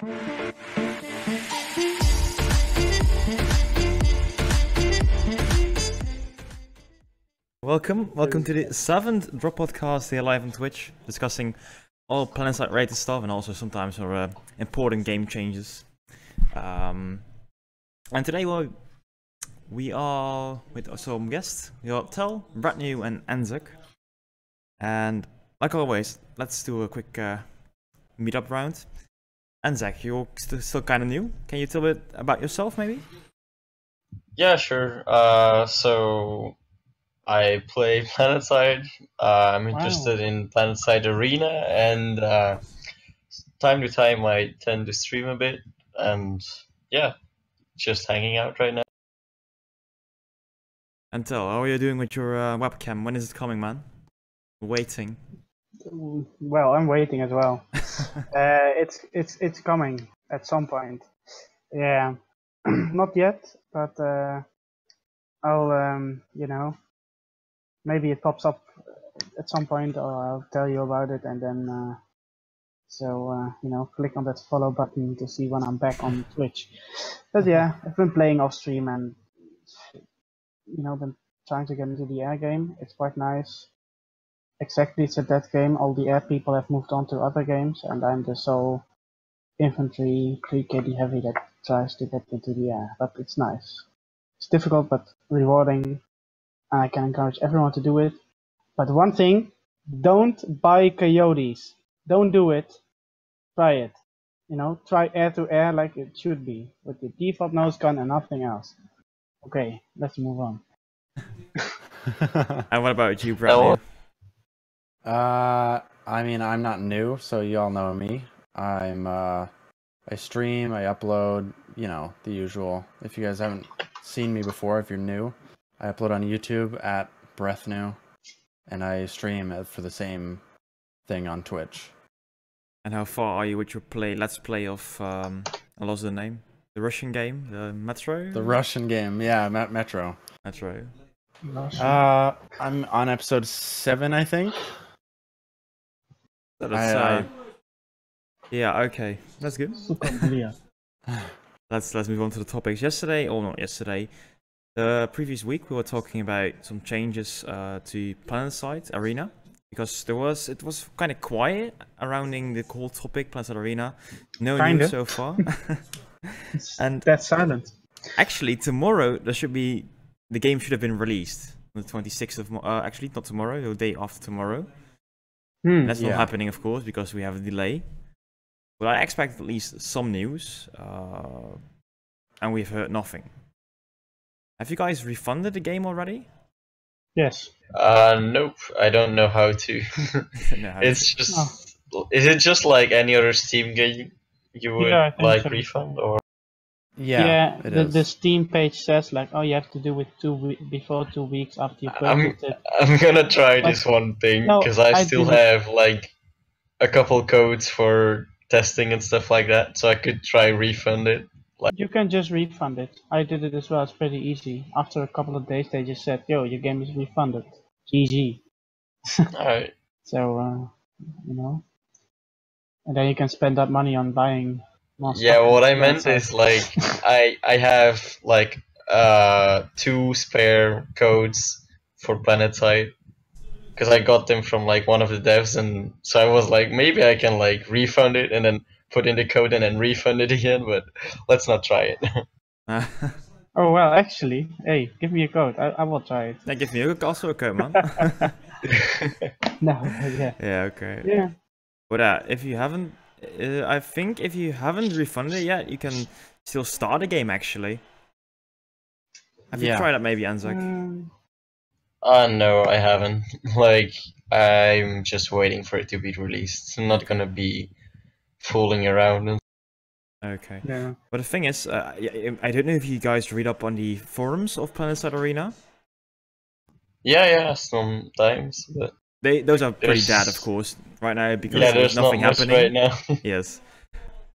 Welcome to the 7th DroPodcast here live on Twitch, discussing all Planetside related stuff and also sometimes our important game changes. And today we are with some guests. We got Tel, Brethnew and ENZAK. And like always, let's do a quick meetup round. ENZAK, you're still kind of new. Can you tell a bit about yourself maybe? Yeah, sure. So I play Planetside. I'm interested in Planetside Arena, and time to time I tend to stream a bit, and yeah, just hanging out right now. And Tel, how are you doing with your webcam? When is it coming, man? Waiting. Well, I'm waiting as well. It's coming at some point. Yeah, not yet, but I'll you know, maybe it pops up at some point, or I'll tell you about it, and then you know, click on that follow button to see when I'm back on Twitch. But yeah, I've been playing off stream and you know, been trying to get into the air game. It's quite nice. Exactly, it's a dead game. All the air people have moved on to other games, and I'm the sole infantry 3KD heavy that tries to get into the air. But it's nice. It's difficult but rewarding, and I can encourage everyone to do it. But one thing, don't buy coyotes. Don't do it. Try it. You know, try air to air like it should be, with the default nose gun and nothing else. Okay, let's move on. And what about you, Brethnew? I mean, I'm not new, so you all know me. I stream, I upload, you know, the usual. If you guys haven't seen me before, if you're new, I upload on YouTube at Brethnew, and I stream for the same thing on Twitch. And how far are you with your let's play of, I lost the name, the Russian game, the Metro? The Russian game, yeah, Metro. Metro. I'm on episode 7, I think. Yeah, okay, that's good. Let's move on to the topics. Yesterday, or not yesterday, the previous week we were talking about some changes to Planetside Arena, because it was kind of quiet surrounding the whole topic Planetside Arena. No news so far. And that's silent. Actually, tomorrow the game should have been released on the 26th of actually not tomorrow, the day after tomorrow. That's not happening, of course, because we have a delay. But I expect at least some news, and we've heard nothing. Have you guys refunded the game already? Yes. Nope. I don't know how to. It's just. Is it just like any other Steam game you would like refund, or? Yeah, the Steam page says like, oh, you have to do it before 2 weeks after you purchased it. I'm gonna try this one thing, because I still have like a couple codes for testing and stuff like that, so I could try refund it. You can just refund it. I did it as well. It's pretty easy. After a couple of days, they just said, yo, your game is refunded. GG. Alright. So, you know, and then you can spend that money on buying. Yeah, what I meant is like I have like 2 spare codes for Planetside, because I got them from like one of the devs, and so I was like, maybe I can like refund it and then put in the code and then refund it again, but let's not try it. Oh well, actually, hey, give me a code. I will try it. Yeah, give me also a code, man. No, yeah. Yeah, okay. Yeah. But if you haven't, I think if you haven't refunded it yet, you can still start the game actually. Have you tried that maybe, ENZAK? No, I haven't. Like, I'm just waiting for it to be released. I'm not gonna be fooling around. Okay. Yeah. But the thing is, I don't know if you guys read up on the forums of Planetside Arena. Yeah, sometimes, but those are pretty dead, of course, right now, because there's nothing not much happening right now. Yes.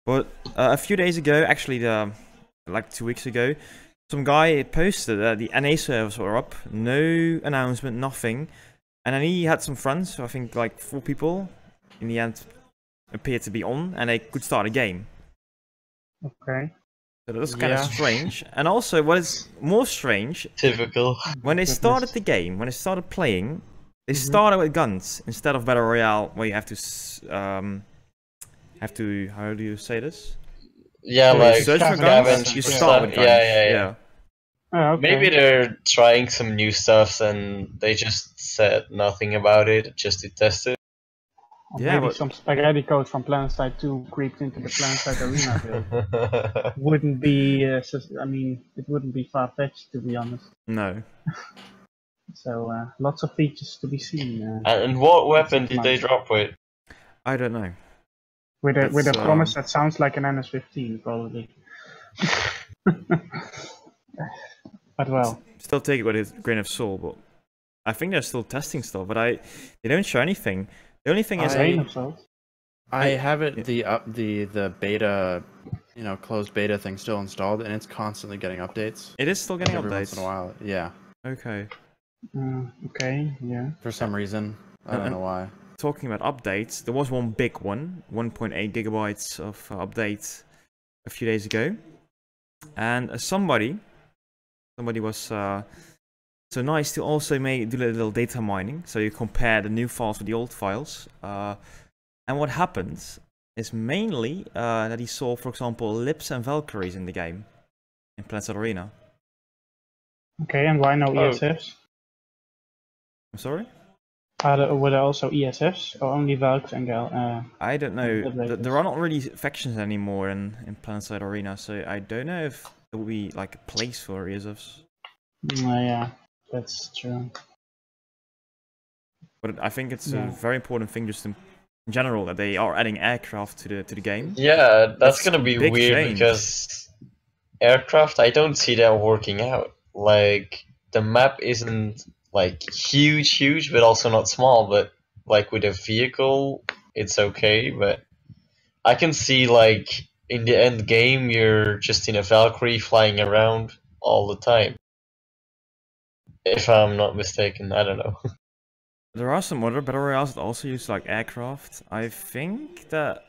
But a few days ago, actually, like 2 weeks ago, some guy posted that the NA servers were up, no announcement, nothing, and then he had some friends, so I think like 4 people in the end appeared to be on, and they could start a game. Okay. So that was kind of Yeah. strange. And also, what is more strange, Typical. when they Goodness. started the game, when they started playing, they Mhm. started with guns instead of battle royale, where you have to how do you say this? Yeah, So When you like search for scavenge guns, scavenge you for start stuff. with Yeah, guns. yeah, yeah. Oh, okay. Maybe they're trying some new stuffs and they just said nothing about it, just to test it. Or Yeah, maybe but- some spaghetti code from Planetside 2 creeped into the Planetside Arena build. Wouldn't be, I mean, it wouldn't be far-fetched, to be honest. No. So, lots of features to be seen. And what weapon 6 did they months. drop with? I don't know. With a That's, promise that sounds like an NS15, probably. But well, Still take it with a grain of salt, but I think they're still testing stuff, but they don't show anything. The only thing is grain of salt. I have it the beta, closed beta thing still installed, and it's constantly getting updates. it is still getting Every once updates. in a while, yeah. Okay. Okay, yeah. For some reason, I don't know why. Talking about updates, there was one big one, 1.8 gigabytes of update a few days ago, and somebody was so nice to also do a little data mining, so you compare the new files with the old files. And what happens is mainly that he saw, for example, Lips and Valkyries in the game in Planetside Arena. Okay, and why no Oh. ESFs? I'm sorry? Were there also ESFs or only Valks and Gal? I don't know. Liberators. There are not really factions anymore in Planetside Arena, so I don't know if there will be like a place for ESFs. Yeah, that's true. But I think it's Yeah. a very important thing just in general that they are adding aircraft to the game. Yeah, that's That's gonna be big weird change. because aircraft, I don't see that working out. Like, the map isn't like huge, but also not small, but like with a vehicle, it's okay, but I can see like in the end game you're just in a Valkyrie flying around all the time. If I'm not mistaken, I don't know. There are some other battle royales that also use like aircraft. I think that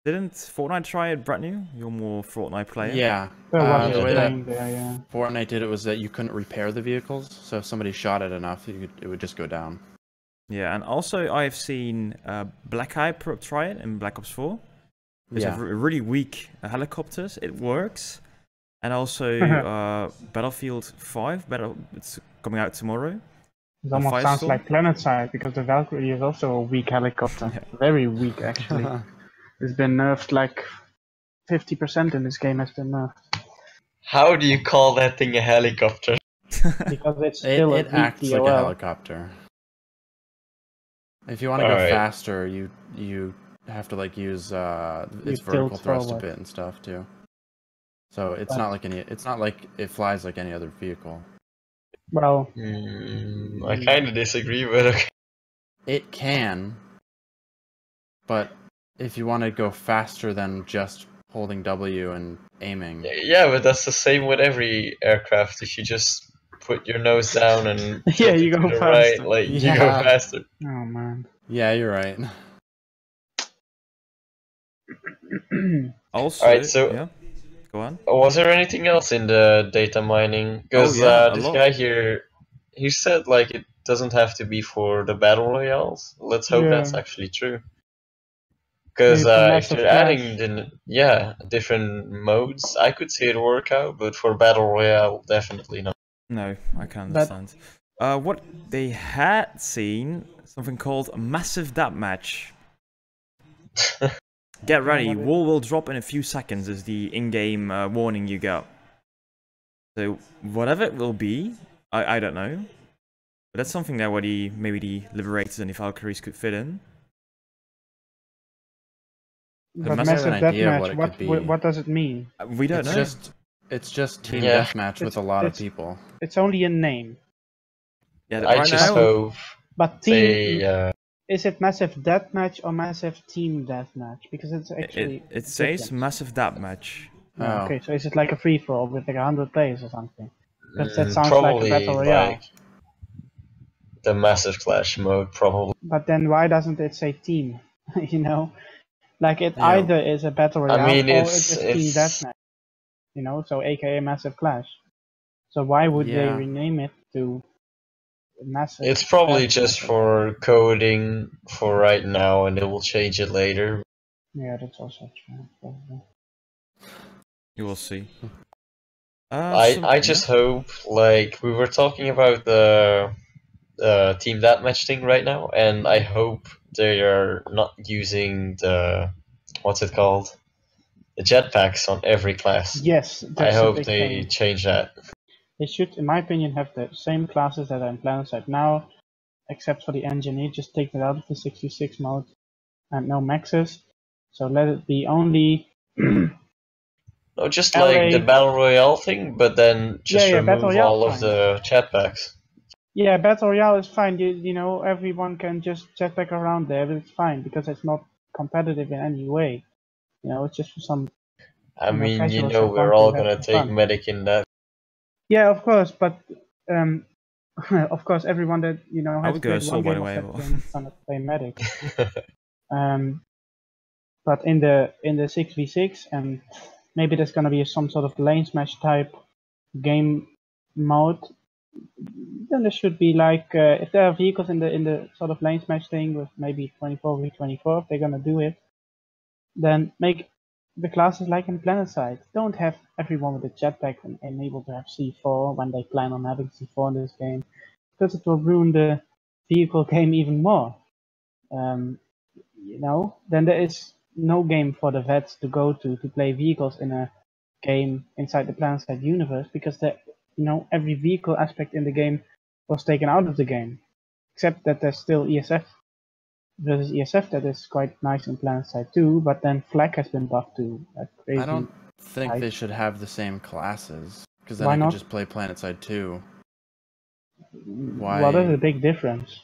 didn't Fortnite try it, Brethnew? You're more Fortnite player. Yeah. There was The a way that thing there, yeah. Fortnite did it was that you couldn't repair the vehicles, so if somebody shot it enough, it would just go down. Yeah, and also I've seen Black Hype try it in Black Ops 4. They have really weak helicopters. It works. And also Battlefield 5. It's coming out tomorrow. It almost Firestorm? sounds like Planetside because the Valkyrie is also a weak helicopter. Yeah. Very weak, actually. It's been nerfed like 50% in this game has been nerfed. How do you call that thing a helicopter? Because it's It still a acts like a VTOL. helicopter. If you want to go Alright. faster, you have to like use its vertical tilt thrust a forward. bit and stuff too. So it's But- not like it flies like any other vehicle. Well, I kind of disagree, but okay. It can, but if you want to go faster than just holding W and aiming, Yeah, but that's the same with every aircraft. If you just put your nose down and Yeah, tilt you it to go the faster. right, like you go Yeah. faster. oh man. yeah, you're right. Also, Alright, so- yeah, go on. Was there anything else in the data mining? Because yeah, a this lot. guy here, he said like it doesn't have to be for the battle royales. Let's hope that's Yeah. actually true. Because Maybe for if Massive they're adding different modes, I could see it work out, but for battle royale, definitely not. No, I can But- understand. What they had seen, something called Massive Dap Match. Get ready, what is- wall will drop in a few seconds is the in-game warning you got. So whatever it will be, I don't know. But that's something that maybe the Liberators and the Valkyries could fit in. But must have massive an idea of deathmatch, what it what, could be. what does it mean? We don't know. It's just team Yeah. deathmatch with It's- a lot of it's- people. It's only a name. Yeah, I right just now, hope But they. team, is it massive deathmatch or massive team deathmatch? Because it's actually it says different. Massive Dap Match. Oh, Oh. okay, so is it like a free for all with like 100 players or something? Because that sounds like a probably battle royale. like the massive clash mode, probably. But then why doesn't it say team? You know, Like it Yeah. either is a battle royale mean, or it's- it is team it's- deathmatch. You know, so AKA Massive Clash. So why would they Yeah. rename it to Massive? It's probably Deathmatch just or for coding for right now, and they will change it later. Yeah, that's also true. Probably. You will see. I just hope, like, we were talking about the team deathmatch thing right now, and I hope they are not using the, what's it called? The jetpacks on every class. Yes, I that's a hope big they thing. change that. They should, in my opinion, have the same classes that are in Planetside now, except for the engineer. Just take it out of the 66 mode and no maxes. So let it be only. No, just like the LA. battle royale thing, but then just Yeah, Battle remove Royale all is of fine. the jetpacks. Yeah, Battle Royale is fine. You know, everyone can just jetpack around there, but it's fine because it's not competitive in any way. You know, it's just for some I mean, casuals that we're want to all have gonna some take fun. medic in that. Yeah, of course, but of course, everyone that I has would go played Assault, one by game the of way. that But game gonna play medic. But in the 6v6 and maybe there's gonna be some sort of lane smash type game mode. Then there should be like if there are vehicles in the sort of lane smash thing with maybe 24v24, if they're gonna do it, then make the classes like in Planetside. Don't have everyone with a jetpack and able to have C4 when they plan on having C4 in this game, because it will ruin the vehicle game even more. Then there is no game for the vets to go to play vehicles in a game inside the Planetside universe, because every vehicle aspect in the game was taken out of the game, except that there's still ESF versus ESF that is quite nice in Planetside too, but then Flag has been buffed to a crazy. I don't think height. they should have the same classes, because then Why I not? could just play Planetside 2. Well, there's a big difference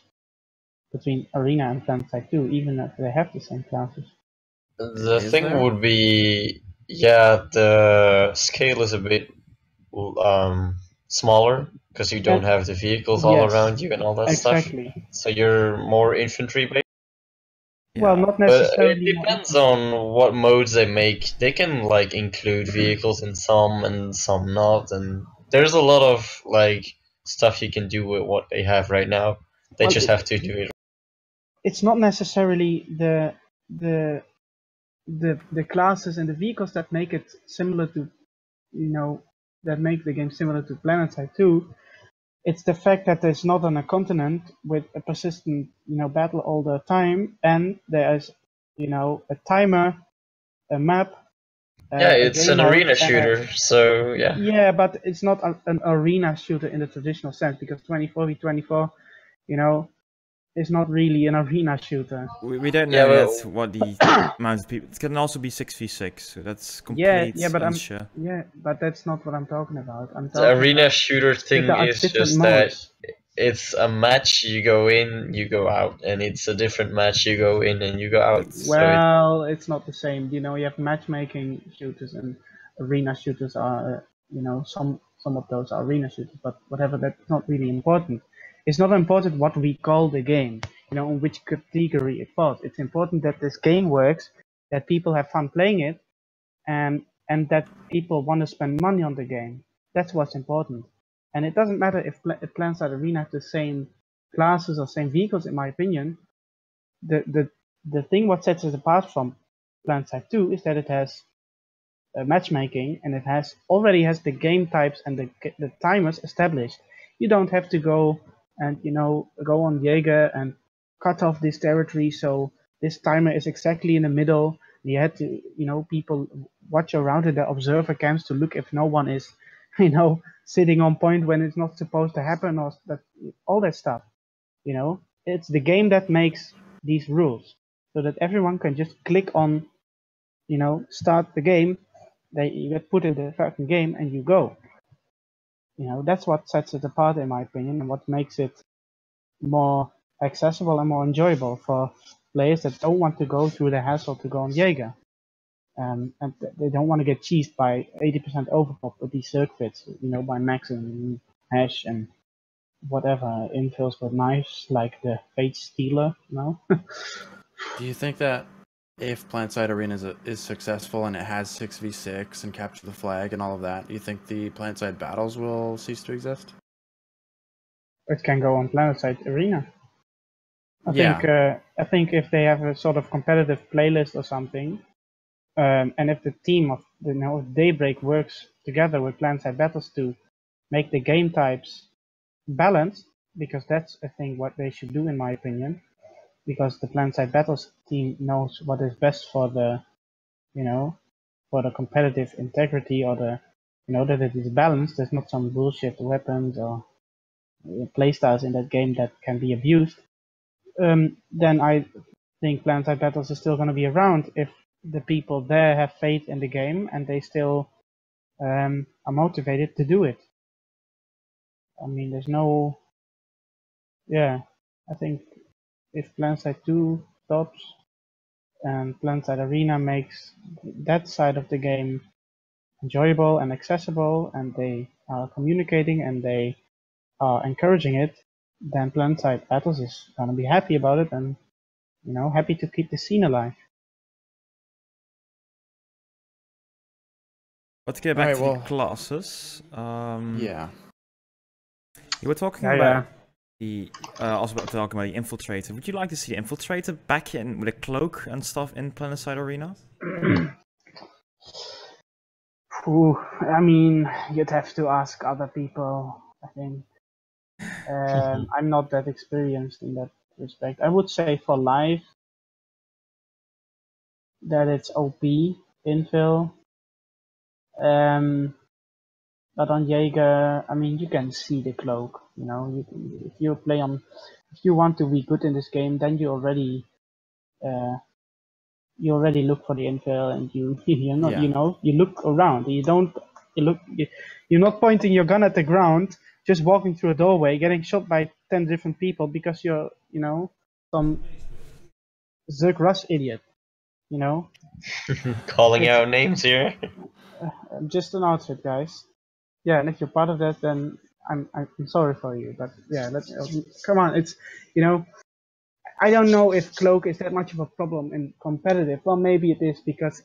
between Arena and Planetside 2, even if they have the same classes. The Is thing there? would be, yeah, the scale is a bit smaller because you don't And- have the vehicles all yes, around you and all that exactly. stuff. So you're more infantry based. Well, yeah. not But it necessarily. depends on what modes they make. They can like include vehicles in some and some not, and there's a lot of like stuff you can do with what they have right now. They Well, just have to do it. It's not necessarily the classes and the vehicles that make it similar to, that make the game similar to Planetside 2. It's the fact that it's not on a continent with a persistent, battle all the time, and there's, a timer, a map. Yeah, a it's game an mode, arena and shooter, so yeah. Yeah, but it's not an arena shooter in the traditional sense, because 24v24, is not really an arena shooter. We don't Yeah, know but- yet what the amount of people. It can also be 6v6, so that's Yeah, complete but unsure. but that's not what I'm talking about. I'm The talking arena about shooter thing there are is different just that modes. it's a match, you go in, you go out, and it's a different match, you go in and you go out. Well, it's not the same. You have matchmaking shooters and arena shooters are, some of those are arena shooters, but whatever, that's not really important. It's not important what we call the game, in which category it falls. It's important that this game works, that people have fun playing it, and that people want to spend money on the game. That's what's important. And it doesn't matter if Planetside Arena have the same classes or same vehicles, in my opinion. The thing what sets it apart from Planetside 2 is that it has matchmaking, and it already has the game types and the timers established. You don't have to go and go on Jaeger and cut off this territory so this timer is exactly in the middle. You had to people watch around in the observer camps to look if no one is sitting on point when it's not supposed to happen, or all that stuff. It's the game that makes these rules so that everyone can just click on start the game. You get put in the fucking game and you go. That's what sets it apart, in my opinion, and what makes it more accessible and more enjoyable for players that don't want to go through the hassle to go on Jaeger. And they don't want to get cheesed by 80% overpop with these circuits, by maxing hash and whatever infills with knives, like the Fate Stealer, Do you think that if Planetside Arena is successful and it has 6v6 and capture the flag and all of that, do you think the Planetside battles will cease to exist? It can go on Planetside Arena. Yeah. I think if they have a sort of competitive playlist or something, and if the team of Daybreak works together with Planetside Battles to make the game types balanced, because that's I think what they should do in my opinion, because the Planetside Battles team knows what is best for the for the competitive integrity, or the that it is balanced. There's not some bullshit weapons or playstyles in that game that can be abused. Then I think Planetside Battles is still going to be around if the people there have faith in the game and they still are motivated to do it. I mean, there's no... Yeah, I think if Planetside 2 stops and Planetside Arena makes that side of the game enjoyable and accessible, and they are communicating and they are encouraging it, then Planetside Battles is going to be happy about it and happy to keep the scene alive. But to get back to the classes, yeah, you were talking about the also about talking about the infiltrator. Would you like to see the infiltrator back in with a cloak and stuff in Planetside Arena? Ooh, I mean, you'd have to ask other people, I think. I'm not that experienced in that respect. I would say for live that it's OP infill. But on Jaeger, I mean, you can see the cloak. If you want to be good in this game, then you already look for the infill, and you look around. You're not pointing your gun at the ground, just walking through a doorway, getting shot by 10 different people because you're some Zerg Rush idiot. Calling out names here. Just an outfit, guys. Yeah, and if you're part of that, then I'm sorry for you. But yeah, come on. It's I don't know if cloak is that much of a problem in competitive. Well, maybe it is, because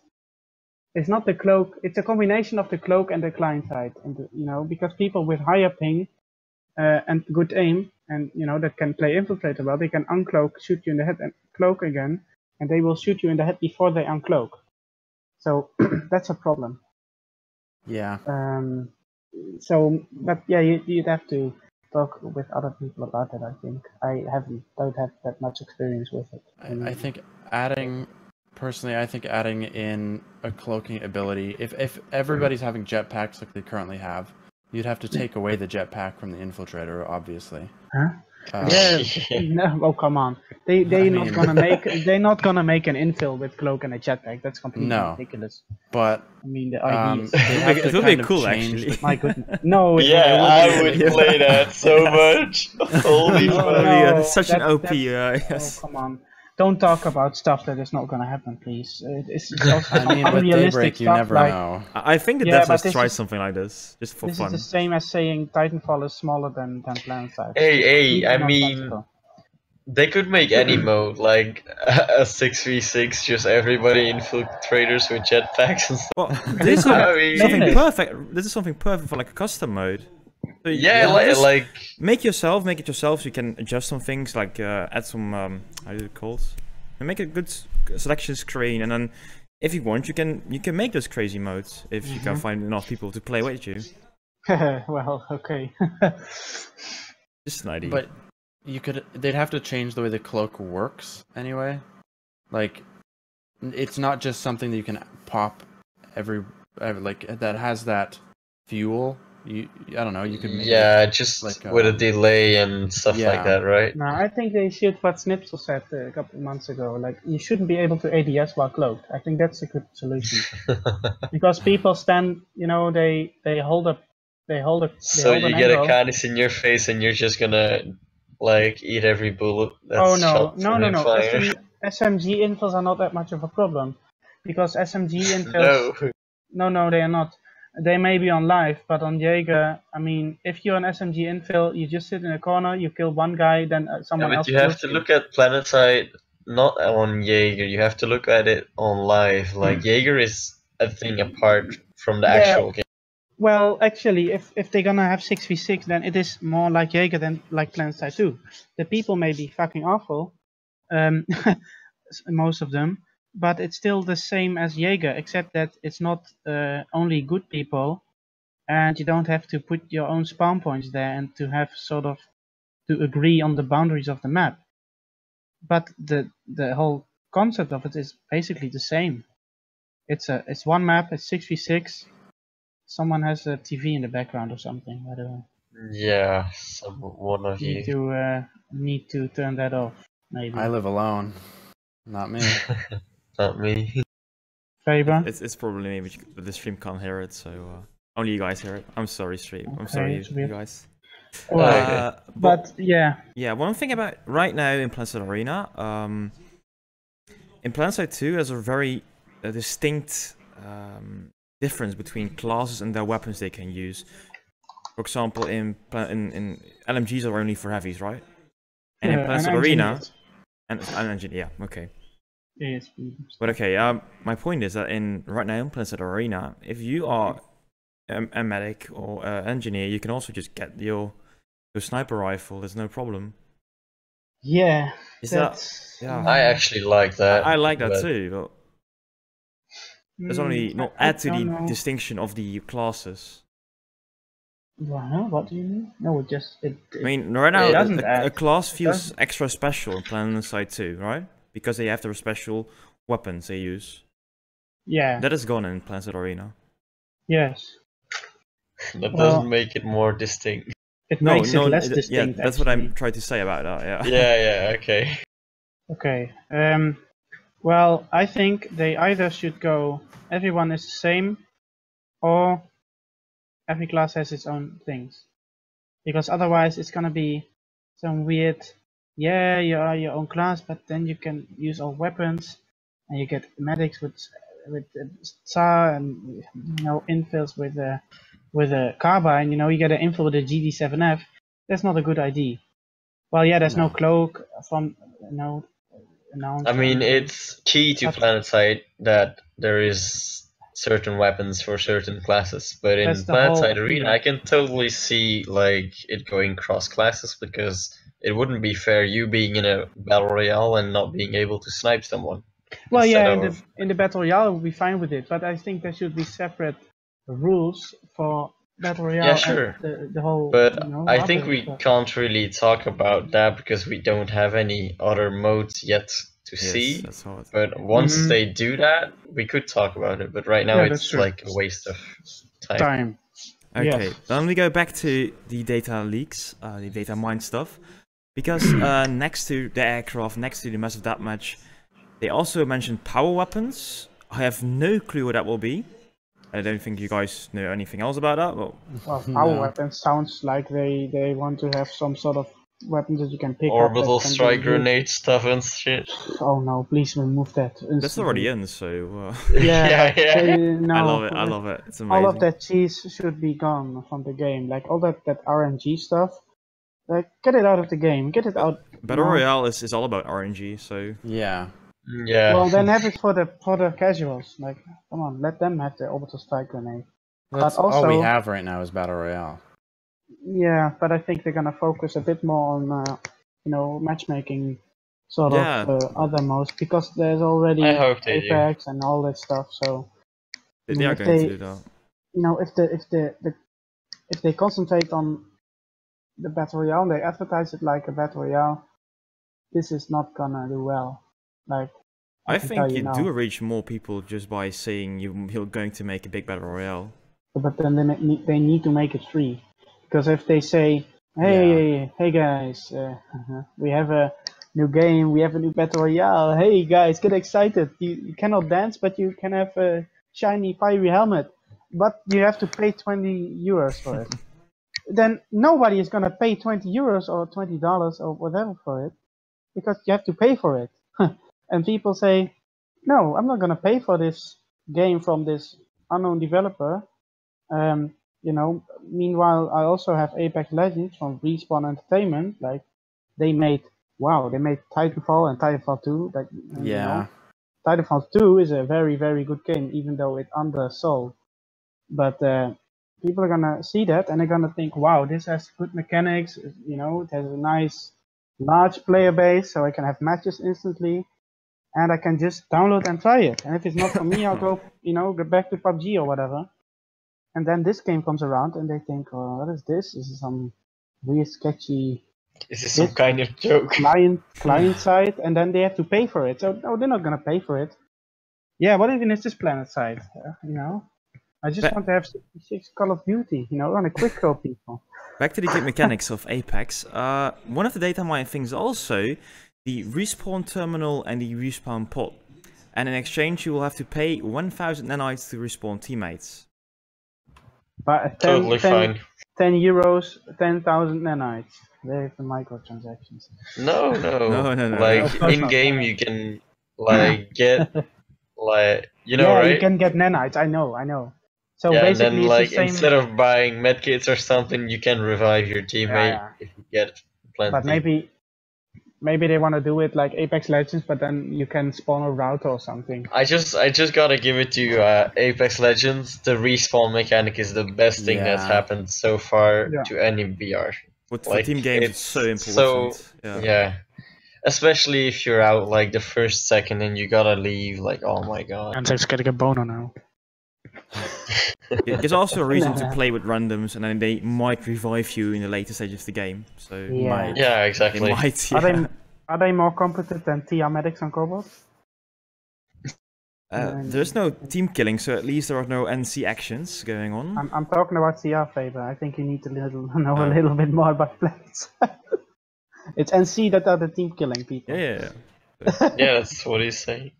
it's not the cloak. It's a combination of the cloak and the client side, and because people with higher ping and good aim, and that can play infiltrator well, they can uncloak, shoot you in the head, and cloak again, and they will shoot you in the head before they uncloak. So that's a problem. Yeah. So, but yeah, you'd have to talk with other people about it. I think I don't have that much experience with it. I think adding in a cloaking ability, if everybody's having jetpacks like they currently have, you'd have to take away the jetpack from the infiltrator, obviously. Huh? No, oh come on! They're not gonna make an infill with cloak and a jetpack. That's completely ridiculous. But I mean, the idea it would be cool actually. My goodness, no! I would play that so much. Holy fuck! No, it's such an OP. Yes. Oh, come on! Don't talk about stuff that is not gonna happen, please. It's I mean, with Daybreak, you never know. I think the devs has tried something like this just for fun. This is the same as saying Titanfall is smaller than Planetside. Hey! I mean, they could make any mode, like a 6v6, just everybody infiltrators with jetpacks and stuff. Well, this is something perfect. This is something perfect for like a custom mode. So like make it yourself so you can adjust some things, like add some how is it called, and make a good selection screen, and then if you want you can make those crazy modes if you can find enough people to play with you. Well, okay. Just an idea. But they'd have to change the way the cloak works anyway. Like, it's not just something that you can pop every like that has that fuel. I don't know. You could make just like, with a delay and stuff like that, right? No, I think they should what Snipsel said a couple of months ago. Like, you shouldn't be able to ADS while cloaked. I think that's a good solution because people stand, they hold up. So you get a Canis in your face and you're just gonna like eat every bullet. That's no. SMG infills are not that much of a problem because SMG infills. No, they are not. They may be on live, but on Jaeger, I mean, if you're an SMG infill, you just sit in a corner, you kill one guy, then someone else. But you have to look at Planetside not on Jaeger. You have to look at it on live. Like Jaeger is a thing apart from the actual game. Well, actually, if they're gonna have 6v6, then it is more like Jaeger than like Planetside 2. The people may be fucking awful, most of them, but it's still the same as Jaeger, except that it's not only good people, and you don't have to put your own spawn points there and to have sort of to agree on the boundaries of the map. But the whole concept of it is basically the same. It's one map. It's 6v6. Someone has a TV in the background or something. I don't know. Yeah, one of Need you. to need to turn that off. Maybe. I live alone. Not me. Not me. Faber? It's probably me, but the stream can't hear it, so only you guys hear it. I'm sorry, stream. I'm Okay, sorry, it's you weird. guys. Well, but yeah. Yeah, one thing about right now in Planetside Arena, in Planetside 2, there's a very distinct difference between classes and their weapons they can use. For example, in LMGs are only for heavies, right? And in Planetside Arena, and engine, yeah, okay. Yes. But okay, my point is that right now in Planetside Arena, if you are a medic or engineer, you can also just get your sniper rifle. There's no problem. Yeah. Is that? Yeah. I actually like that. I like that too, but there's only not add to the distinction of the classes. Well, what do you mean? No, it just I mean, right now a class feels doesn't. extra special in Planetside 2, right? Because they have their special weapons they use. Yeah. That is gone in Planetside Arena. Yes. That doesn't make it more distinct. It makes it less distinct. Yeah, that's what I'm trying to say about that. Yeah. Yeah. Okay. Okay. Well, I think they either should go everyone is the same, or every class has its own things. Because otherwise it's gonna be some weird, yeah, you are your own class, but then you can use all weapons, and you get medics with SAR and infills with a carbine. You get an infill with a GD7F. That's not a good idea. Well, yeah, there's no cloak from announced. I mean, it's key to Planetside that there is certain weapons for certain classes, but in Planetside Arena, I can totally see like it going cross classes, because it wouldn't be fair you being in a battle royale and not being able to snipe someone. Well, yeah, in the battle royale we'll be fine with it, but I think there should be separate rules for battle royale. Yeah, sure. And the whole. But I think we can't really talk about that because we don't have any other modes yet to see. That's hard. But once they do that, we could talk about it. But right now it's like a waste of time. Okay, then we go back to the data leaks, the data mine stuff, because next to the aircraft, next to the massive deathmatch, they also mentioned power weapons. I have no clue what that will be. I don't think you guys know anything else about that. Well, power weapons sounds like they want to have some sort of weapons that you can pick Orbital up. strike grenade stuff and shit. Oh no, please remove that. Instantly. That's already in, so... yeah. No, I love it, it's amazing. All of that cheese should be gone from the game. Like all that RNG stuff. Like, get it out of the game. Get it out. Battle Royale is all about RNG, so... Yeah. Yeah. Well, then have it for the casuals. Like, come on, let them have the orbital strike grenade. That's but also, all we have right now is Battle Royale. Yeah, but I think they're gonna focus a bit more on, matchmaking sort of other modes, because there's already Apex and all that stuff. So they are going to do that. You know, if they concentrate on the Battle Royale, they advertise it like a Battle Royale, this is not gonna do well. Like, I think you do reach more people just by saying you're going to make a big Battle Royale. But then they need to make it free. Because if they say, hey guys, we have a new game, we have a new Battle Royale, hey guys, get excited. You cannot dance, but you can have a shiny fiery helmet. But you have to pay 20 euros for it. Then nobody is going to pay 20 euros or $20 or whatever for it. Because you have to pay for it. And people say, no, I'm not going to pay for this game from this unknown developer. Meanwhile, I also have Apex Legends from Respawn Entertainment. Like, they made wow, they made Titanfall and Titanfall 2. Like, you Yeah. know, Titanfall 2 is a very, very good game, even though it undersold. But people are gonna see that and they're gonna think, wow, this has good mechanics. You know, it has a nice, large player base, so I can have matches instantly, and I can just download and try it. And if it's not for me, I'll go, you know, go back to PUBG or whatever. And then this game comes around, and they think, oh, what is this? This is some weird, sketchy This is some kind of joke. client side, and then they have to pay for it. So no, they're not gonna pay for it. Yeah, what even is this Planetside? You know, I just want to have 66 Call of Duty. You know, on a quick kill people. Back to the game mechanics of Apex. One of the data mining things also the respawn terminal and the respawn pod. And in exchange, you will have to pay 1,000 nanites to respawn teammates. But Totally fine. 10 euros, 10,000 nanites. There's the microtransactions. No. Like in game, you can like get like you know right. You can get nanites. I know. So yeah, basically, and then it's like the same... instead of buying medkits or something, you can revive your teammate if you get plenty. But maybe they want to do it like Apex Legends, but then you can spawn a router or something. I just gotta give it to you, Apex Legends. The respawn mechanic is the best thing that's happened so far to any BR. But for team games, it's so important. Yeah. Especially if you're out like the first second and you gotta leave, like, oh my god. ENZAK's getting a boner now. There's also a reason to play with randoms, and then they might revive you in the later stage of the game. So yeah, exactly. Are they more competent than TR medics on Cobalt? There's no team killing, so at least there are no NC actions going on. I'm talking about CR Faber. I think you need to know a little bit more about plans. It's NC that are the team killing people. Yeah. Yeah, that's what he's saying.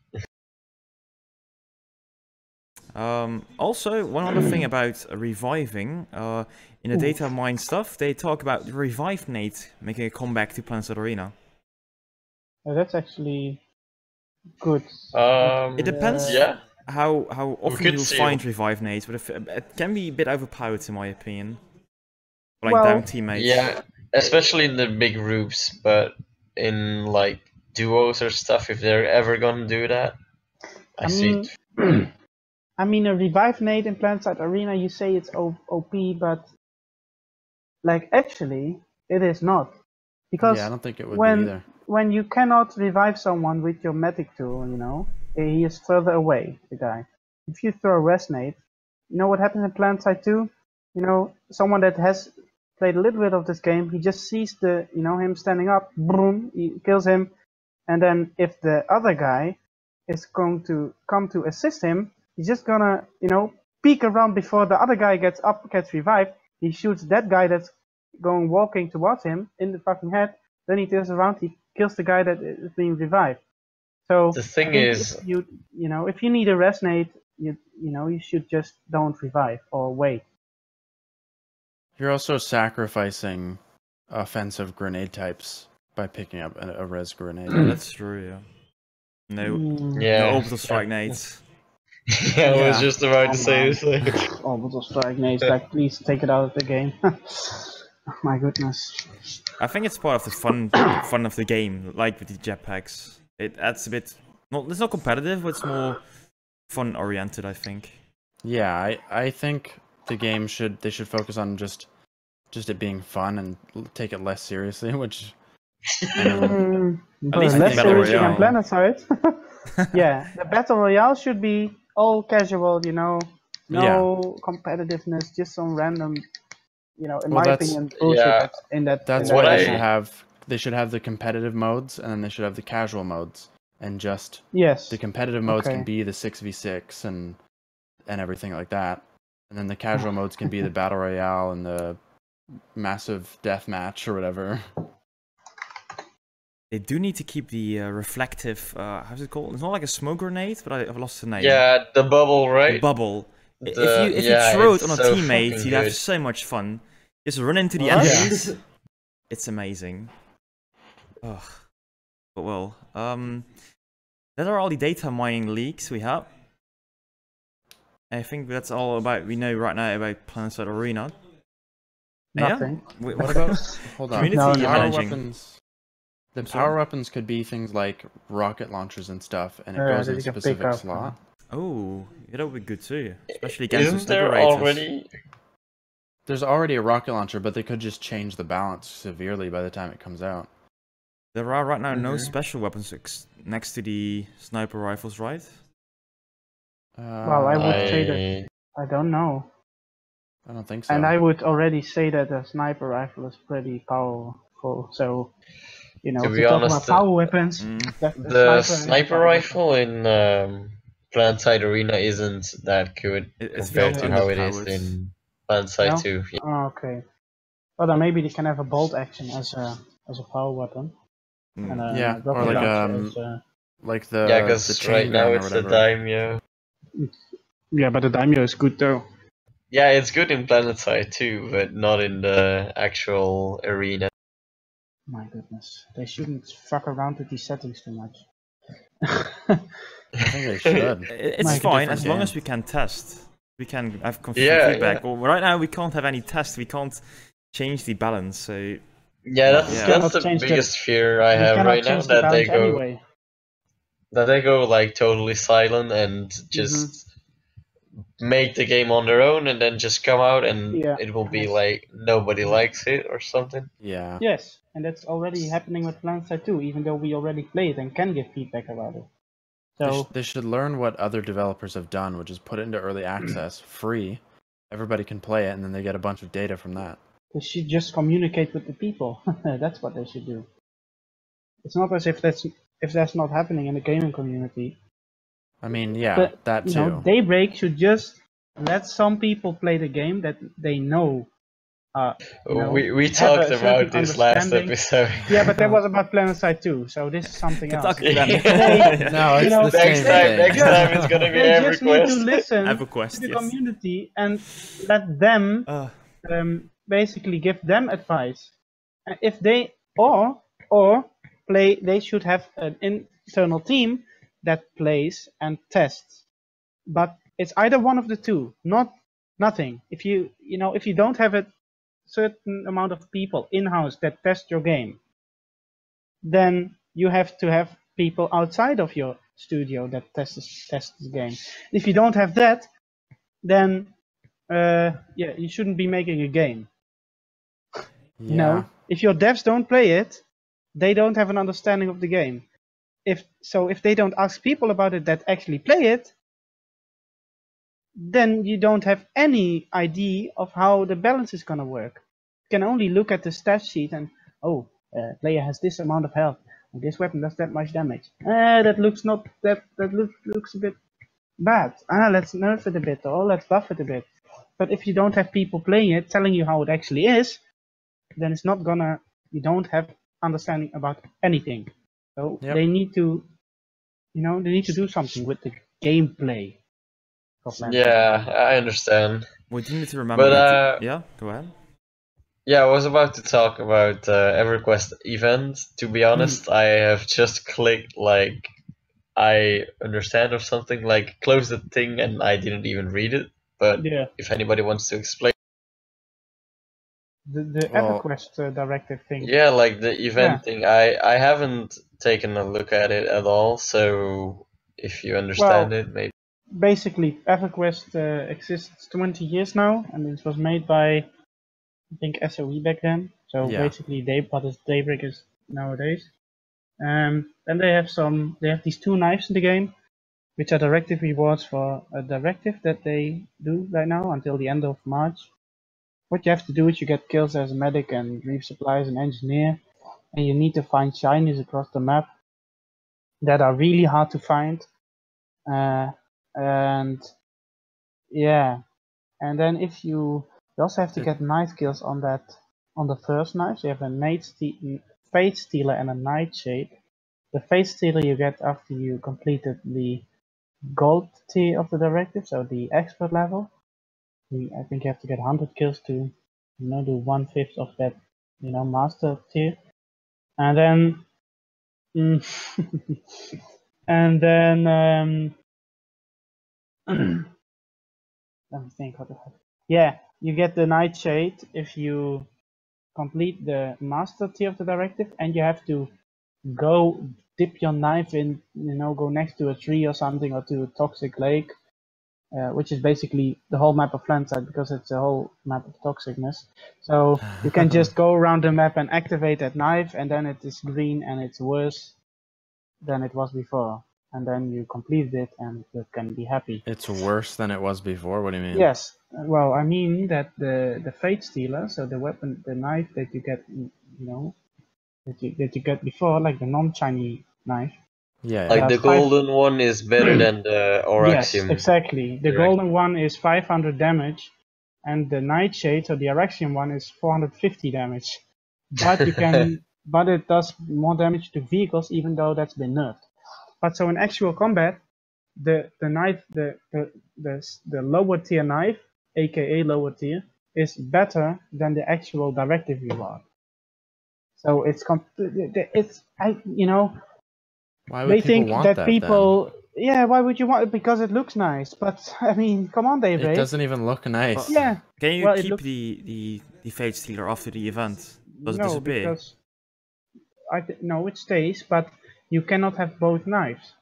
Also, one other thing about reviving, in the data mine stuff, they talk about the Revive Nate making a comeback to Planetside Arena. That's actually good. It depends how often you'll find Revive Nate, but it can be a bit overpowered in my opinion. Like down teammates. Yeah, especially in the big groups, but in like duos or stuff, if they're ever gonna do that, I mean, a Revive Nade in Planetside Arena, you say it's OP, but like actually, it is not. Because I don't think it would be either. When you cannot revive someone with your medic tool, you know, he is further away, the guy. If you throw a Res Nade, you know what happens in Planetside 2? You know, someone that has played a little bit of this game, he just sees him standing up, boom, he kills him, and then if the other guy is going to come to assist him, he's just gonna, peek around before the other guy gets revived. He shoots that guy that's walking towards him in the fucking head. Then he turns around, he kills the guy that is being revived. So the thing is, if you need a Res Nade, you should just don't revive or wait. You're also sacrificing offensive grenade types by picking up a res grenade. That's true. No orbital strike nades. Yeah, I was just about to say this. Orbital strike nades, like, please take it out of the game. My goodness. I think it's part of the fun of the game, like with the jetpacks. It adds a bit. It's not competitive, but it's more fun oriented, I think. Yeah, I think the game should focus on just it being fun and take it less seriously, which at least less seriously than Planetside. Yeah, the battle royale should be all casual, no competitiveness, just some random, in my opinion, bullshit. That's what they should have. They should have the competitive modes, and then they should have the casual modes, and just the competitive modes can be the 6v6 and everything like that, and then the casual modes can be the battle royale and the massive death match or whatever. They do need to keep the reflective, how's it called? It's not like a smoke grenade, but I've lost the name. Yeah, the bubble, right? The bubble. If you throw it on a teammate, you'd have so much fun. Just run into the enemies. It's amazing. Ugh. But well, that are all the data mining leaks we have. I think that's all we know right now about Planetside Arena. Nothing. What about community managing? Weapons? The power weapons could be things like rocket launchers and stuff, and it Yeah, goes that in a you can pick specific up. slot. Oh, yeah, that would be good too, especially against the Isn't there sniper raiders. already? There's already a rocket launcher, but they could just change the balance severely by the time it comes out. There are right now no special weapons next to the sniper rifles, right? Well, I would say that I don't know. I don't think so. And I would already say that the sniper rifle is pretty powerful. So, you know, To if be you talk honest, about power weapons, the sniper rifle in Planetside Arena isn't that good It's compared very to how it is underpowered. in Planetside No? 2. Yeah. Oh, okay. Well, then maybe they can have a bolt action as a power weapon. And Yeah, rocket or like launcher as like Yeah, the because chain right now gun or it's the whatever. daimyo. yeah, but the daimyo is good though. Yeah, it's good in Planetside too, but not in the actual arena. My goodness, they shouldn't fuck around with these settings too much. I think they should. It's Make a fine different as long game. as we can test. We can have Yeah, feedback. yeah. Well, right now we can't have any tests. We can't change the balance. So Yeah, that's Yeah. that's the Change the- biggest fear I You have cannot right now, change the that they balance go anyway. like totally silent and just make the game on their own and then just come out and Yeah, it will be yes. like nobody likes it or something. Yeah. Yes, and that's already happening with Planetside 2, even though we already play it and can give feedback about it. So They should learn what other developers have done, which is put it into early access, free. Everybody can play it, and then they get a bunch of data from that. they should just communicate with the people. That's what they should do. It's not as if that's not happening in the gaming community. I mean, yeah, But that you too. know, Daybreak should just let some people play the game that they know. We have talked a about certain this last understanding. episode. Yeah, but that was about Planetside 2, so this is something Can else. talk about Yeah. that. No, it's You know, the same Next thing. time it's gonna be They just need to EverQuest. listen EverQuest, to the yes. community and let them basically give them advice. And if they or play, they should have an internal team that plays and tests. But it's either one of the two, not nothing. If you don't have a certain amount of people in-house that test your game, then you have to have people outside of your studio that test the game. If you don't have that, then you shouldn't be making a game. Yeah. No, if your devs don't play it, they don't have an understanding of the game. If they don't ask people about it that actually play it, then you don't have any idea of how the balance is gonna work. You can only look at the stat sheet and player has this amount of health, and this weapon does that much damage. That looks looks a bit bad. Let's nerf it a bit, or let's buff it a bit. But if you don't have people playing it, telling you how it actually is, then it's not gonna. You don't have understanding about anything. So Yep. they need to, do something with the gameplay. Yeah, I understand. What you need to remember. But yeah, go ahead. yeah, I was about to talk about EverQuest event. To be honest, I have just clicked like I understand or something, like close the thing, and I didn't even read it. But Yeah, if anybody wants to explain, the Well- EverQuest directive thing. yeah, like the event thing, I haven't taken a look at it at all. So if you understand it, maybe. Basically, EverQuest exists 20 years now, and it was made by, I think, SOE back then. So Yeah. basically, what is Daybreak is nowadays. Then they have these two knives in the game, which are directive rewards for a directive that they do right now until the end of March. What you have to do is you get kills as a medic and resupply as an engineer, and you need to find shinies across the map that are really hard to find. And then if you also have to get knife kills on the first knife. So you have a Fate Stealer and a Nightshade. The Fate Stealer you get after you completed the gold tier of the directive, so the expert level. I think you have to get 100 kills to do 1/5 of that master tier. And then and then let me think what the heck. Yeah, you get the Nightshade if you complete the master tier of the directive, and you have to go dip your knife in, go next to a tree or something, or to a toxic lake, which is basically the whole map of Planetside, because it's a whole map of toxicness. So you can just go around the map and activate that knife, and then it is green and it's worse than it was before. And then you complete it and you can be happy. It's worse than it was before? What do you mean? Yes. Well, I mean that the Fate Stealer, so the weapon, the knife that you get, that you get before, like the non-shiny knife. Yeah. Like the golden one is better than the Oraxium. Yes, exactly. The golden one is 500 damage, and the Nightshade, or the Araxium one, is 450 damage. But you can, but it does more damage to vehicles, even though that's been nerfed. But so in actual combat, the knife, the lower tier knife, aka lower tier, is better than the actual directive reward. So it's Why would they people think want that people. Then? Yeah, why would you want it? Because it looks nice. But I mean, come on, Daybreak. It doesn't even look nice. Yeah. Can you keep the Fate Stealer after the event? Does it disappear? Because no, it stays, but you cannot have both knives.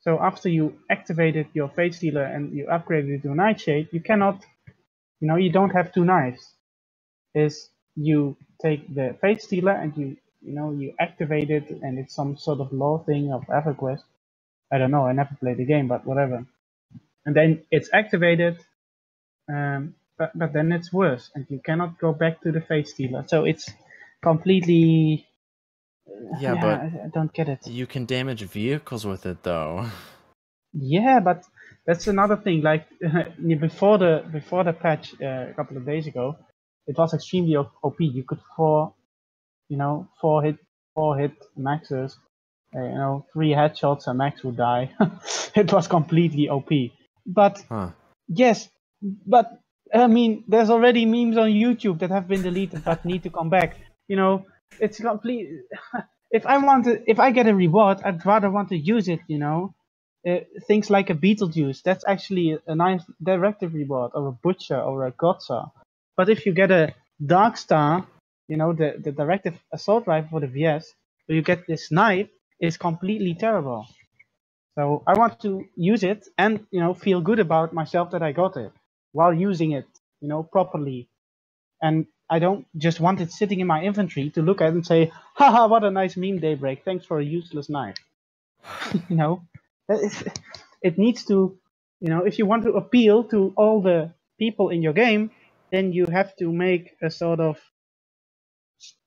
So after you activated your Fate Stealer and you upgraded it to Nightshade, you cannot, you don't have two knives. Is you take the Fate Stealer and you activate it, and it's some sort of law thing of EverQuest. I don't know, I never played the game, but whatever. And then it's activated, but then it's worse, and you cannot go back to the Fate Stealer. So it's completely... Yeah, but I don't get it. You can damage vehicles with it, though. Yeah, but that's another thing. Like before the patch a couple of days ago, it was extremely OP. You could four hit maxes. 3 headshots and max would die. It was completely OP. But yes, but I mean, there's already memes on YouTube that have been deleted but need to come back. It's complete. If I get a reward, I'd rather want to use it. Things like a Beetlejuice, that's actually a nice directive reward, or a Butcher or a Gotza. But if you get a Dark Star, the directive assault rifle for the VS, so you get this knife, is completely terrible. So I want to use it and feel good about myself that I got it while using it properly. And I don't just want it sitting in my inventory to look at and say, haha, what a nice meme, Daybreak, thanks for a useless knife. It needs to, if you want to appeal to all the people in your game, then you have to make a sort of,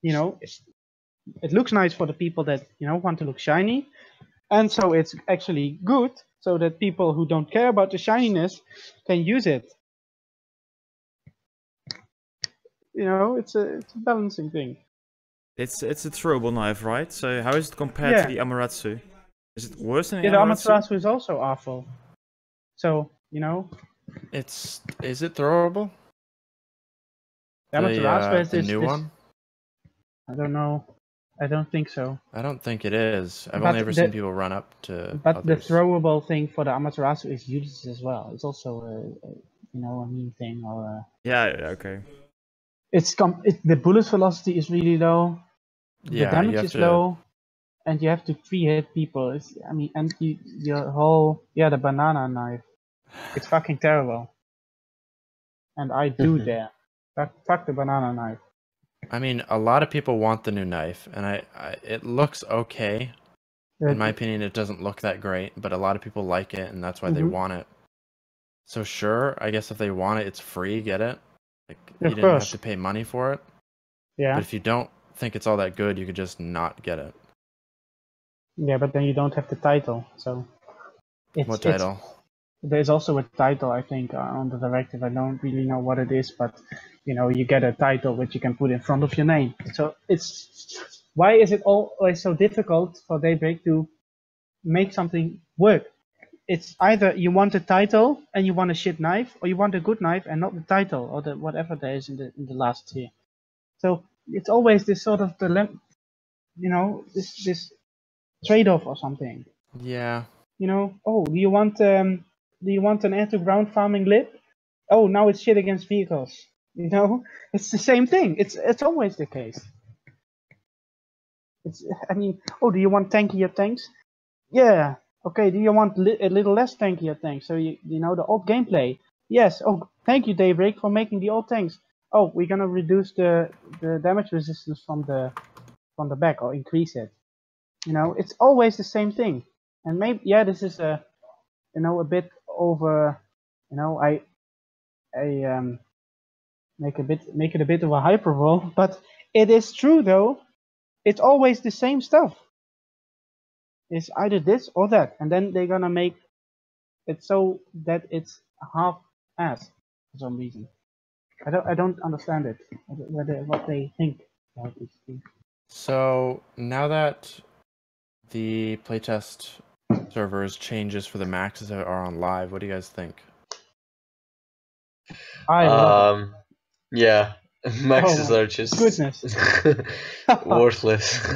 it looks nice for the people that want to look shiny, and so it's actually good so that people who don't care about the shininess can use it. It's a balancing thing. It's a throwable knife, right? So how is it compared to the Amaterasu? Is it worse than the Amaterasu? The Amaterasu is also awful. So is it throwable? The Amaterasu is the new one. I don't know. I don't think so. I don't think it is. I've only ever seen people run up to. But others. The throwable thing for the Amaterasu is useless as well. It's also a meme thing or. Yeah. Okay. The bullet velocity is really low. Yeah, the damage is low, and you have to 3-hit people. Your whole the banana knife. It's fucking terrible. And I do dare. Fuck the banana knife. I mean, a lot of people want the new knife, and it looks okay. In my opinion, it doesn't look that great, but a lot of people like it, and that's why they want it. So sure, I guess if they want it, it's free. Get it? You didn't have to pay money for it. Yeah. But if you don't think it's all that good, you could just not get it. Yeah, but then you don't have the title. So. What title? There's also a title, I think, on the directive. I don't really know what it is, but you get a title which you can put in front of your name. So why is it always so difficult for Daybreak to make something work? It's either you want a title and you want a shit knife, or you want a good knife and not the title or the whatever there is in the last tier. So it's always this sort of dilemma, this trade-off or something. Yeah. Do you want an air-to-ground farming lip? Oh, now it's shit against vehicles. It's the same thing. It's always the case. It's, I mean, oh, do you want tankier tanks? Yeah. Okay. Do you want a little less tankier tanks? So you know the old gameplay. Yes. Oh, thank you, Daybreak, for making the old tanks. Oh, we're gonna reduce the damage resistance from the back or increase it. You know, it's always the same thing. And maybe this is a a bit over. I make it a bit of a hyperbole, but it is true though. It's always the same stuff. It's either this or that, and then they're gonna make it so that it's half-ass for some reason. I don't understand it. What they think about these things. So now that the playtest servers changes for the maxes that are on live, what do you guys think? I love it. Yeah, maxes Oh, are just goodness. worthless.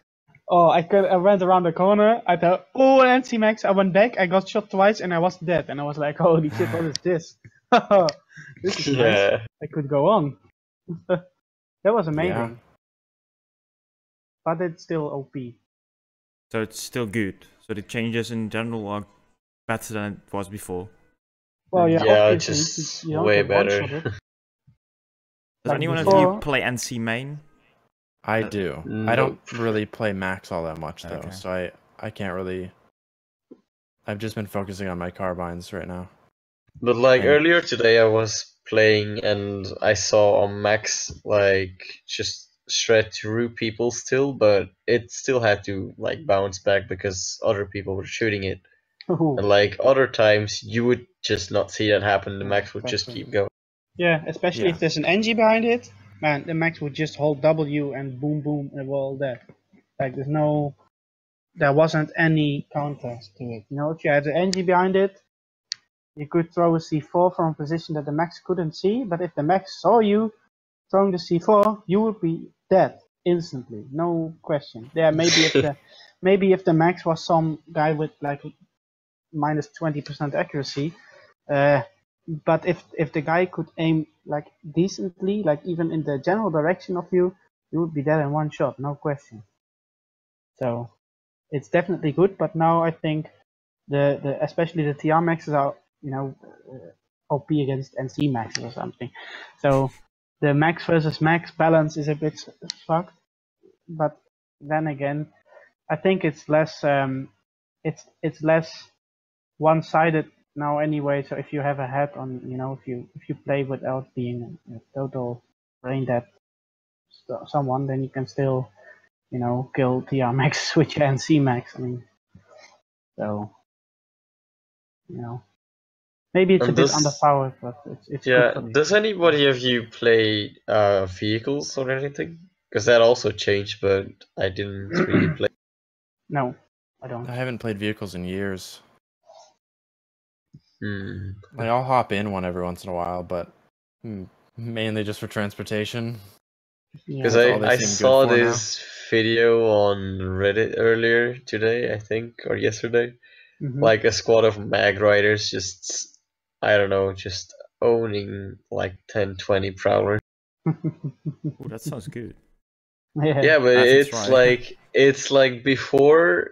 Oh, I went around the corner. I thought, oh, an NC max. I went back. I got shot twice, and I was dead. And I was like, holy shit, what is this? This is nice. I could go on. That was amazing. Yeah. But it's still OP. So it's still good. So the changes in general are better than it was before. Well, yeah, obviously, just you don't way get one-shot better. it. Does Like anyone of before- you play NC main? I do. I don't really play max all that much though, Okay. so I can't really. I've just been focusing on my carbines right now. But like And- earlier today, I was playing and I saw on max like just shred through people still, but it still had to like bounce back because other people were shooting it. Ooh. And like other times, you would just not see that happen. The max would just Exactly. keep going. Yeah, especially Yeah. if there's an NG behind it. Man, the max would just hold W and boom, boom, and we're all dead. Like there wasn't any contest to it. You know, if you had an NG behind it, you could throw a C4 from a position that the max couldn't see. But if the max saw you throwing the C4, you would be dead instantly, no question. Yeah, maybe if the max was some guy with like minus 20% accuracy. But if the guy could aim like decently, like even in the general direction of you, you would be dead in one shot, no question. So it's definitely good, but now I think the especially the TR maxes are OP against NC maxes or something. So the max versus max balance is a bit fucked. But then again, I think it's less it's less one-sided now anyway. So if you have a head on, if you play without being a total brain dead someone, then you can still, kill TR max with your NC max. I mean, so maybe it's And a bit does- underpowered, but it's Yeah, good for me. does anybody of you play vehicles or anything? Because that also changed, but I didn't really play. No, I don't. I haven't played vehicles in years. Hmm. Like I'll hop in one every once in a while, but mainly just for transportation. Because That's all they I seem good saw for now. this video on Reddit earlier today, I think, or yesterday. Mhm. Like a squad of mag riders just, I don't know, just owning like 10, 20 prowlers. Ooh, that sounds good. Yeah, but That's it's right. it's like before,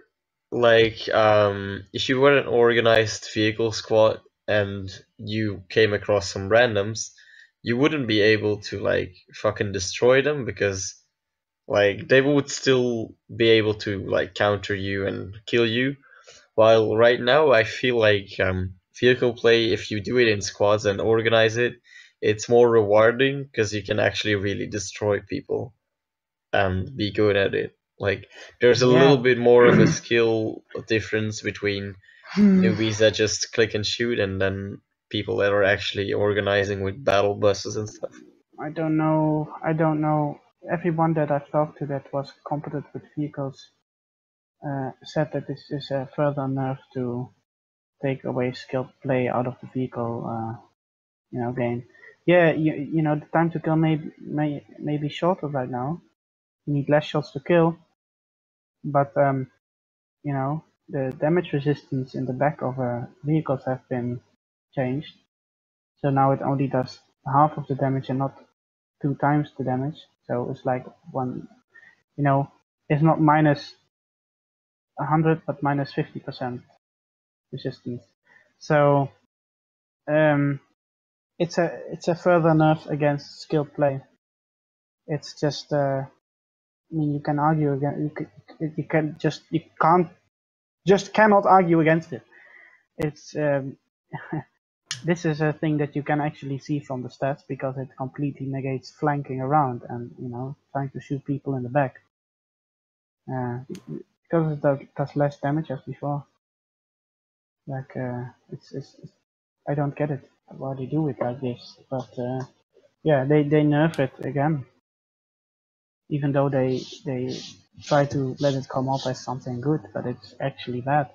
like if you were an organized vehicle squad and you came across some randoms, you wouldn't be able to like fucking destroy them because like they would still be able to like counter you and kill you. While right now I feel like vehicle play, if you do it in squads and organize it, it's more rewarding because you can actually really destroy people and be good at it. Like there's a Yeah. little bit more of a skill difference between newbies that just click and shoot and then people that are actually organizing with battle buses and stuff. I don't know. Everyone that I've talked to that was competent with vehicles said that this is a further nerf to take away skilled play out of the vehicle, game. Yeah, the time to kill may be shorter right now. You need less shots to kill, but the damage resistance in the back of vehicles have been changed. So now it only does half of the damage and not 2 times the damage. So it's like one, It's not minus 100, but minus 50% resistance. So it's a further nerf against skilled play. It's just I mean, you can argue against you cannot argue against it. It's this is a thing that you can actually see from the stats because it completely negates flanking around and trying to shoot people in the back. Because it does less damage as before. Like it's I don't get it why they do it like this, but yeah, they nerf it again. Even though they try to let it come off as something good, but it's actually bad.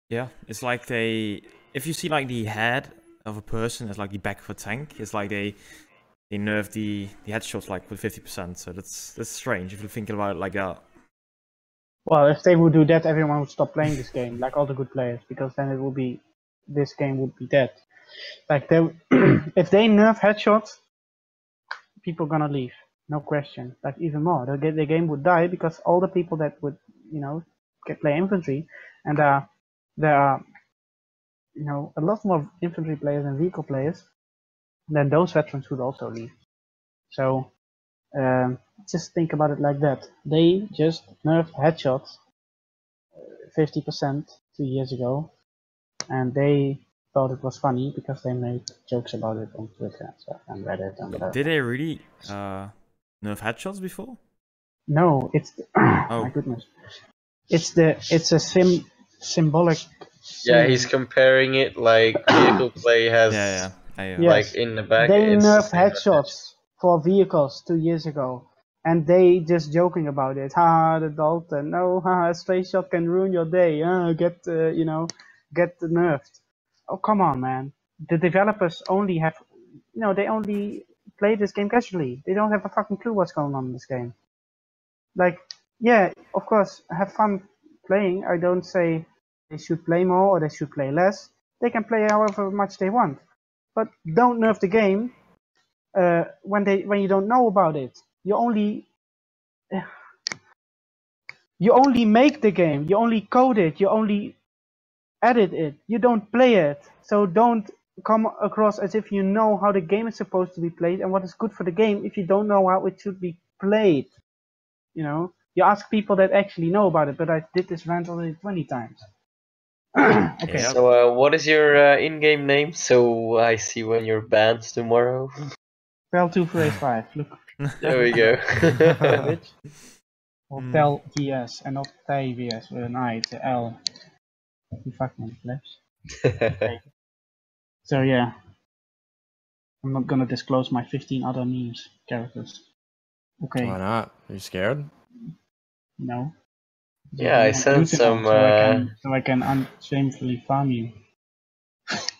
Yeah, it's like if you see like the head of a person as like the back of a tank, it's like they nerf the headshots like with 50%. So that's strange if you're thinking about it like that. Well, if they would do that, everyone would stop playing this game, like all the good players, because then this game would be dead. Like if they nerf headshots, people gonna leave, no question. Like even more, the game would die because all the people that would play infantry, and there are a lot more infantry players and vehicle players, then those veterans would also leave. So just think about it like that. They just nerfed headshots 50% 2 years ago, and they thought it was funny because they made jokes about it on Twitter and stuff and Reddit and whatever. Did they really nerf headshots before? No, it's oh my goodness. It's a symbolic. Yeah, he's comparing it like vehicle play has like in the back. They nerfed headshots for vehicles 2 years ago, and they just joking about it. Ha, the Dalton. No, a space shot can ruin your day. Get nerfed. Oh, come on, man. The developers only have, they only play this game casually. They don't have a fucking clue what's going on in this game. Like, yeah, of course, have fun playing. I don't say they should play more or they should play less. They can play however much they want, but don't nerf the game when you don't know about it. You only make the game. You only code it. You only edit it. You don't play it. So don't come across as if you know how the game is supposed to be played and what is good for the game if you don't know how it should be played. You ask people that actually know about it, but I did this rant already 20 times. Okay. So, what is your in-game name? So I see when you're banned tomorrow. Pel245. Look. There we go. Or Pel VS and not TVS with an I. It's a L. You fucking flips. Okay. So yeah, I'm not gonna disclose my 15 other memes characters. Okay. Why not? Are you scared? No. Yeah, I sent some. So I can unshamefully farm you.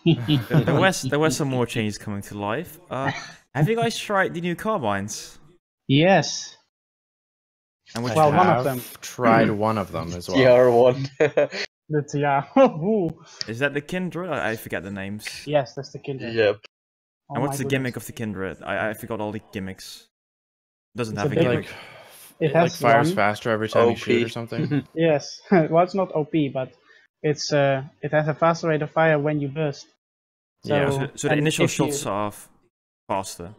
there were some more changes coming to life. Have you guys tried the new carbines? Yes. And which one of them. Tried one of them as well. TR1. That's Is that the Kindred? I forget the names. Yes, that's the Kindred. Yep. And what's the gimmick of the Kindred? I forgot all the gimmicks. Doesn't have a gimmick. It has fires faster every time you shoot or something. Yes. Well, it's not OP, but it has a faster rate of fire when you burst. So the initial shots are faster.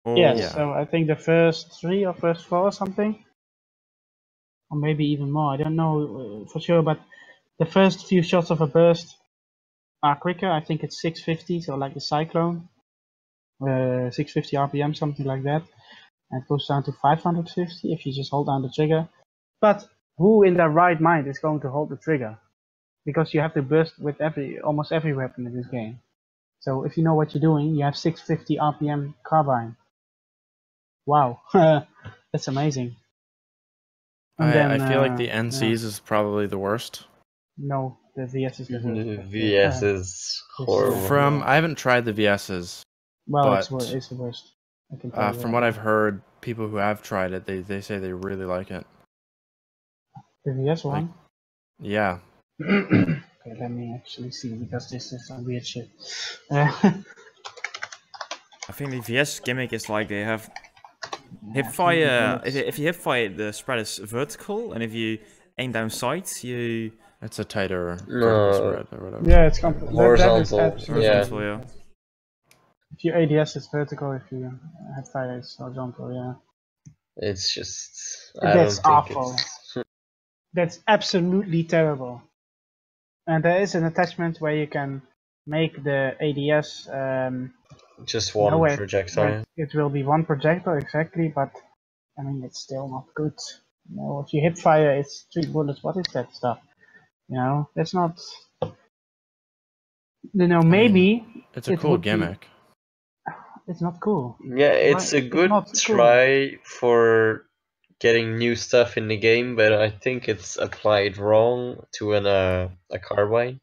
Yes. So I think the first 3 or first 4 or something, or maybe even more. I don't know for sure, but the first few shots of a burst are quicker. I think it's 650, so like the Cyclone, 650 RPM, something like that. And it goes down to 550 if you just hold down the trigger. But who in their right mind is going to hold the trigger? Because you have to burst with almost every weapon in this game. So if you know what you're doing, you have 650 RPM carbine. Wow, that's amazing. I feel like the NCs is probably the worst. No, the VS is the worst. The VS is horrible. I haven't tried the VSs. Well, but it's the worst. From what I've heard, people who have tried it, they say they really like it. The VS one? Yeah. Okay, let me actually see, because this is some weird shit. I think the VS gimmick is like they have hip fire. If you hip fire, the spread is vertical, and if you aim down sights, you. It's a tighter vertical No. spread or whatever. Yeah, it's Horizontal, that is absolutely. yeah. Yeah. If you ADS, it's vertical. If you have fire, it's horizontal. Yeah. It's just That's awful. it's That's absolutely terrible. And there is an attachment where you can make the ADS. just one No, projectile. it will be one projectile exactly, but I mean it's still not good. You know, if you hip fire, it's 3 bullets. What is that stuff? You know, that's not. You know, maybe It's a cool gimmick. It's not cool. Yeah, it's a good try for getting new stuff in the game, but I think it's applied wrong to a carbine.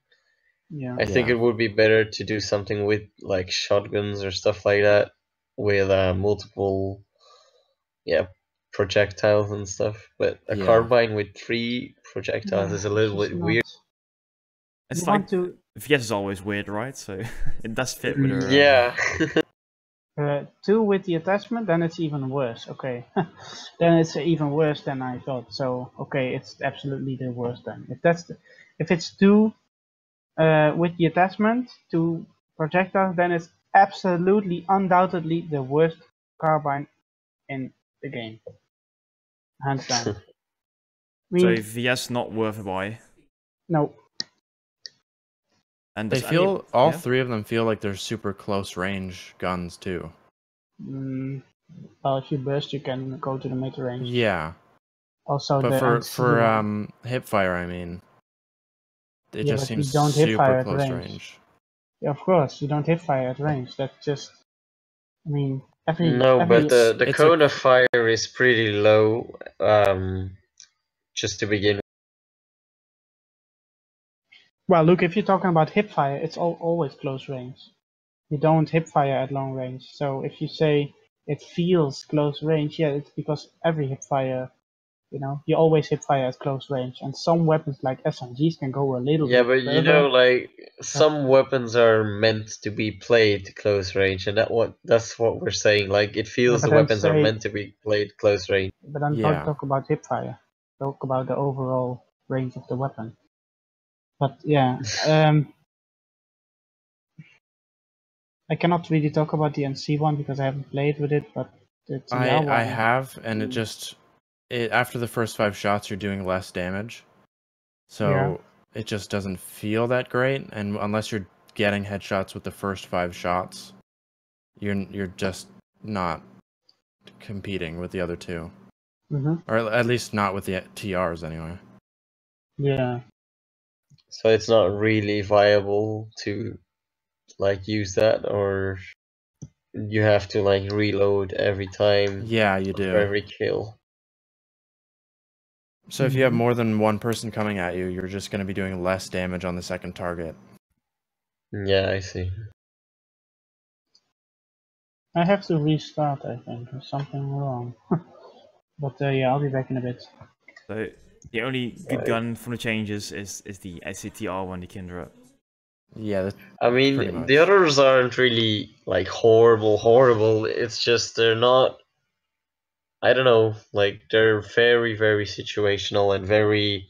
Yeah. I think it would be better to do something with like shotguns or stuff like that, with multiple, projectiles and stuff. But a carbine with 3 projectiles is a little bit weird. It's like VS is always weird, right? So it does fit with her. Yeah. 2 with the attachment, then it's even worse. Okay, then it's even worse than I thought. So okay, it's absolutely the worst then. If it's 2 with the attachment, 2 projectiles, then it's absolutely, undoubtedly the worst carbine in the game, hands down. So VS not worth a buy. No. And they feel all 3 of them feel like they're super close range guns too. Well, if you burst, you can go to the mid range. Yeah. Also, but for hip fire, I mean, it just seems super close range. Yeah, of course, you don't hip fire at range. That's just, I mean, but the cone of fire is pretty low, just to begin with. Well, look, if you're talking about hip fire, it's always close range. You don't hip fire at long range. So if you say it feels close range, yeah, it's because every hip fire, you know, you always hip fire at close range. And some weapons like SMGs can go a little bit further. You know, like some weapons are meant to be played close range, and that's what we're saying. Like it feels the weapons are meant to be played close range. But I'm not talking about hip fire. Talk about the overall range of the weapon. But yeah, I cannot really talk about the NC one because I haven't played with it. But the TR one, I have, and after the first 5 shots, you're doing less damage, so it just doesn't feel that great. And unless you're getting headshots with the first 5 shots, you're just not competing with the other 2, or at least not with the TRs anyway. Yeah. So it's not really viable to like use that, or you have to like reload every time. Yeah, you do. For every kill. So if you have more than 1 person coming at you, you're just going to be doing less damage on the second target. Yeah, I see. I have to restart, I think. There's something wrong. But yeah, I'll be back in a bit. So the only good gun from the changes is the SCTR one, the Kindred. Yeah, I mean, the others aren't really like horrible. It's just they're not. I don't know. Like they're very, very situational and very.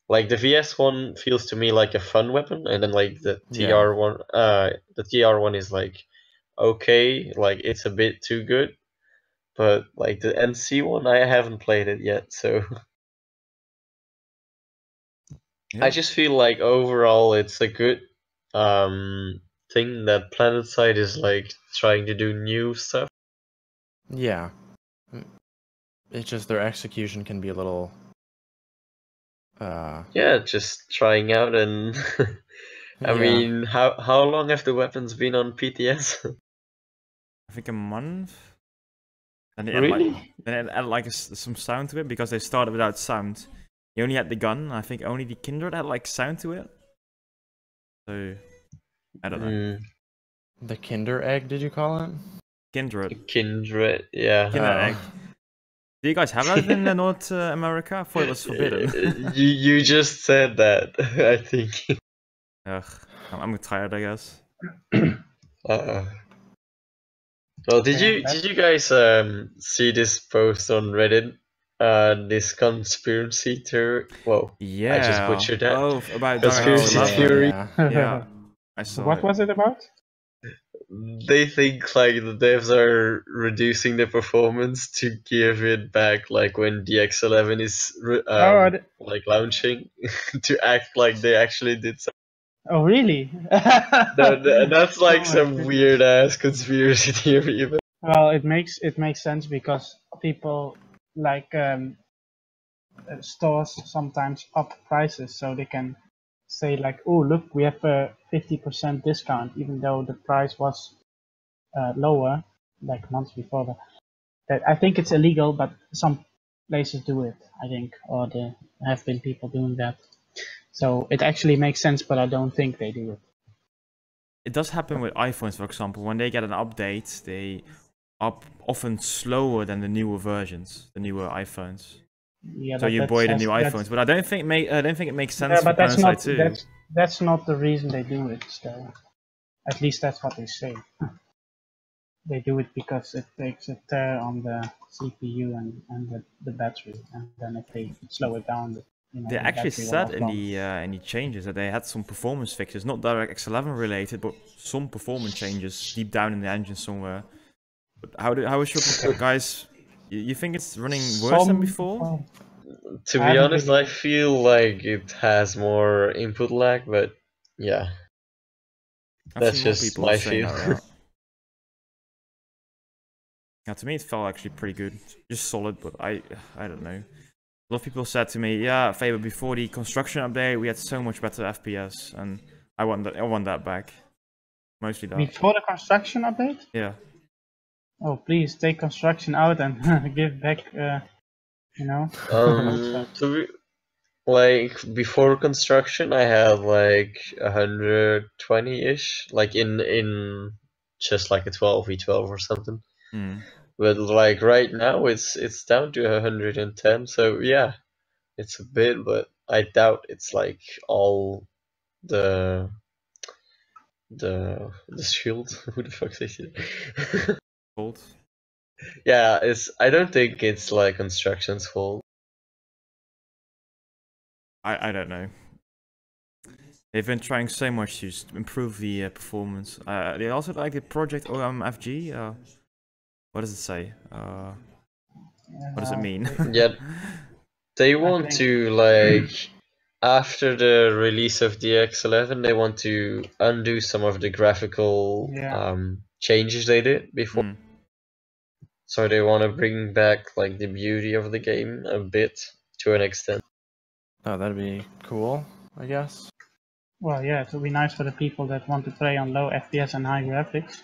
Like the VS one feels to me like a fun weapon, and then like the TR one, the TR one is like okay, like it's a bit too good, but like the NC one, I haven't played it yet, so. I just feel like overall it's a good thing that Planetside is like trying to do new stuff. Yeah. It's just their execution can be a little yeah, just trying out, and I mean, how long have the weapons been on PTS? I think a month. And they really? add like some sound to it because they started without sound. You only had the gun. I think only the Kindred had like sound to it. So I don't know. The Kinder Egg, did you call it? Kindred, yeah. Kinder Egg. Do you guys have that in North America? I thought it was forbidden. you just said that, I think. Ugh, I'm tired, I guess. Well, Yeah, did you guys see this post on Reddit? This conspiracy theory. Whoa, I just Yeah. butchered that. Oh, about Oh Conspiracy DirectX yeah, 11. theory. yeah. Yeah, I saw what it. was it about? They think like the devs are reducing the performance to give it back, like when DX11 is Oh, like launching, to act like they actually did something. oh really? That's like Oh my some goodness. weird ass conspiracy theory. Well, it makes sense because people like stores sometimes up prices so they can say like, oh look, we have a 50% discount even though the price was lower like months before. That I think it's illegal, but some places do it. I think, or there have been people doing that. So it actually makes sense, but I don't think they do it. It does happen with iPhones, for example. When they get an update, they are often slower than the newer versions, the newer iPhones. Yeah, So but you buy the new iPhones, but I don't think it makes sense yeah, for but that's Planetside not too. that's not the reason they do it. So at least that's what they say. They do it because it takes a tear on the CPU and the battery, and then if they slow it down, They the actually battery will said last long. in the changes that they had some performance fixes, not DirectX 11 related, but some performance changes deep down in the engine somewhere. But how is your guys? You think it's running worse than before? To I be haven't honest, really. I feel like it has more input lag, but yeah, I've that's seen more just people my saying feel. that. Yeah. Yeah, to me it felt actually pretty good, just solid. But I don't know. A lot of people said to me, "Yeah, Faber, before the construction update, we had so much better FPS, and I want that. I want that back. Mostly that. Before the construction update? Yeah. Oh, please take construction out and give back, old stuff. To be, like before construction, I had like 120-ish, like in just like a 12v12 or something. Mm. But like right now, it's down to 110. So yeah, it's a bit, but I doubt it's like all the the shield. Who the fuck says it? Cold. Yeah, I don't think it's like construction's fault. I don't know. They've been trying so much to just improve the performance. They also like the project OMFG. What does it say? What does it mean? Yeah, they I want think to like after the release of DX11, they want to undo some of the graphical yeah. changes they did before. Hmm. So they want to bring back like the beauty of the game a bit to an extent. Oh, that'd be cool, I guess. Well, yeah, it would be nice for the people that want to play on low FPS and high graphics.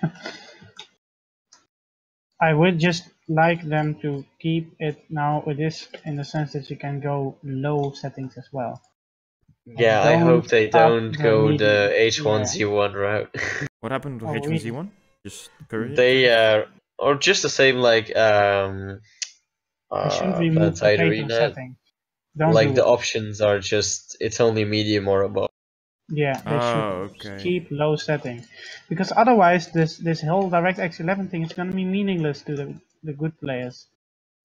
I would just like them to keep it now with this in the sense that you can go low settings as well. Yeah, I Don't hope they up don't the go medium. the H1Z1 route. What happened to Oh, really? H1Z1? Just curious. They or just the same like They shouldn't remove the Planetside paper Arena. setting. Don't Like do the it. options are just it's only medium or above. Yeah, they should Oh, okay. keep low setting, because otherwise this whole DirectX 11 thing is going to be meaningless to the good players.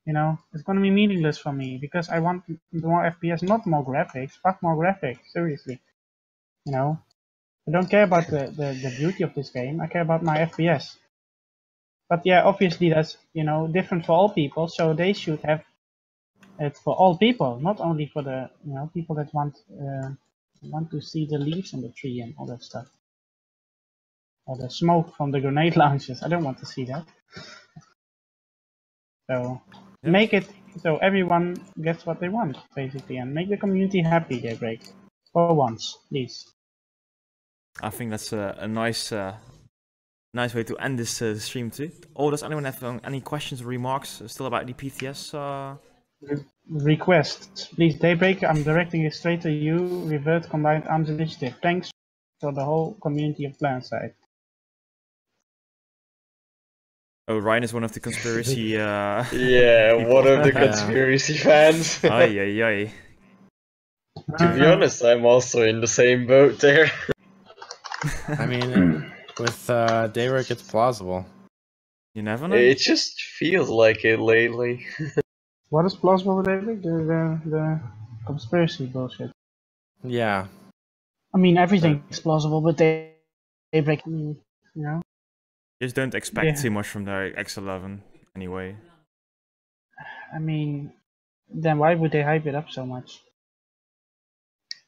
It's going to be meaningless for me because I want more FPS, not more graphics. Fuck more graphics, seriously. I don't care about the beauty of this game. I care about my FPS. But yeah, obviously that's different for all people. So they should have it for all people, not only for the people that want to see the leaves on the tree and all that stuff, or the smoke from the grenade launchers. I don't want to see that. So Yeah. make it so everyone gets what they want, basically, and make the community happy, Daybreak. For once, please. I think that's a nice nice way to end this stream too. Or does anyone have any questions or remarks still about the PTS? Request, please, Daybreak. I'm directing it straight to you. Revert Combined Arms Initiative. Thanks for the whole community of Planetside. Oh, Ryan is one of the conspiracy. Yeah, people. one of the conspiracy fans. Ay, ay, ay. To be honest, I'm also in the same boat there. I mean, with Daybreak, it's plausible. You never know. It just feels like it lately. What is plausible with Daybreak? The conspiracy bullshit. Yeah. I mean, everything's plausible, but Daybreak, I mean, you know. Just don't expect Yeah. too much from their X11 anyway. I mean, then why would they hype it up so much?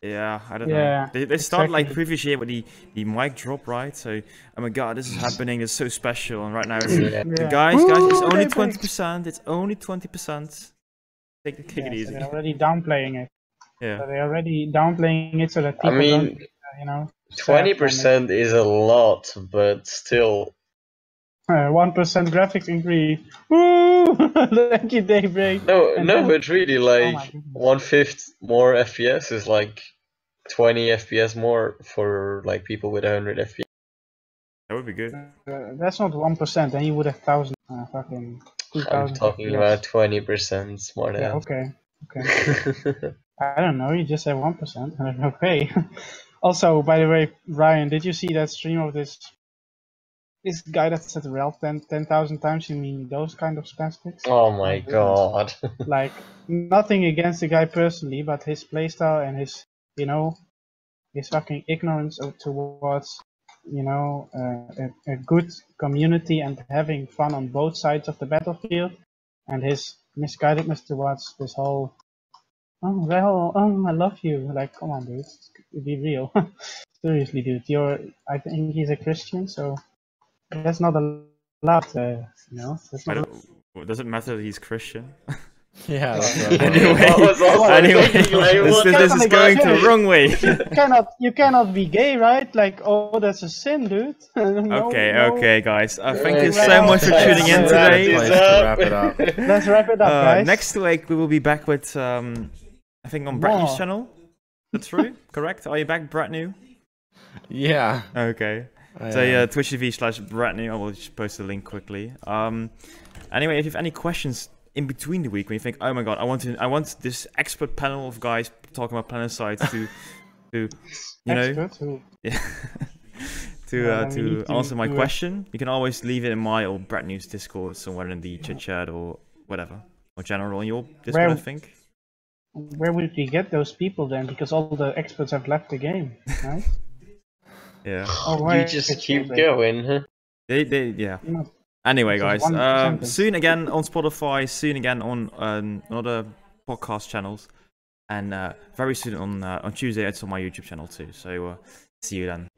Yeah, I don't Yeah, know. They started like exactly. previous year with the mic drop, right? So, oh my god, this is happening. It's so special. And right now, it's Yeah. Yeah. guys, it's Woo, only Daybreak! 20%. It's only 20%. Take it Yeah, so easy. they're already downplaying it. Yeah. So they're already downplaying it so that I people don't, mean, you know. 20% is a lot, but still. 1% graphics increase. Woo! Thank you, Daybreak. No, And no, then- but really, oh like my goodness. 1/5 more FPS is like 20 FPS more for like people with 100 FPS. That would be good. That's not 1%. Then you would have 1,000, fucking 2,000. I'm talking FPS. about 20% more than. Yeah. Okay. I don't know. You just said 1%. Okay. Also, by the way, Ryan, did you see that stream of this guy that said Ralph 10,000 times? You mean those kind of spastics? Oh my goodness. god. Like, nothing against the guy personally, but his playstyle and his, you know, his fucking ignorance towards, you know, a good community and having fun on both sides of the battlefield, and his misguidedness towards this whole, oh, well, oh, I love you. Like, come on, dude, be real. Seriously, dude, I think he's a Christian, so that's not allowed, you know. That's not Does it matter that he's Christian? Yeah. That's what I thought. Anyway, I was also anyway, thinking, like, what this is kind of going guy? the wrong way. you cannot be gay, right? Like, oh, that's a sin, dude. No, Okay, no. okay, guys. Thank you Right so now, much for let's tuning in wrap today. Place to wrap it up. Let's wrap it up, guys. Next week we will be back with I think on Brethnew's More. channel. That's true, correct? Are you back, Brethnew? Yeah. Okay. I So am. yeah, twitch.tv/Brethnew. I will just post the link quickly. Anyway, if you have any questions in between the week when you think, oh my god, I want this expert panel of guys talking about Planetside to you know, Expert who- yeah, Well, then we to need to answer my do it. question, you can always leave it in my or Brethnew's Discord somewhere in the chit chat or whatever, or general in your Discord, Where- I think. Where would we get those people then? Because all the experts have left the game, right? Yeah. Oh, You wait, just it's keep Daybreak. going, huh? They yeah. No, Anyway, It's guys, just one sentence. soon again on Spotify, soon again on other podcast channels, and very soon on Tuesday it's on my YouTube channel too. So see you then.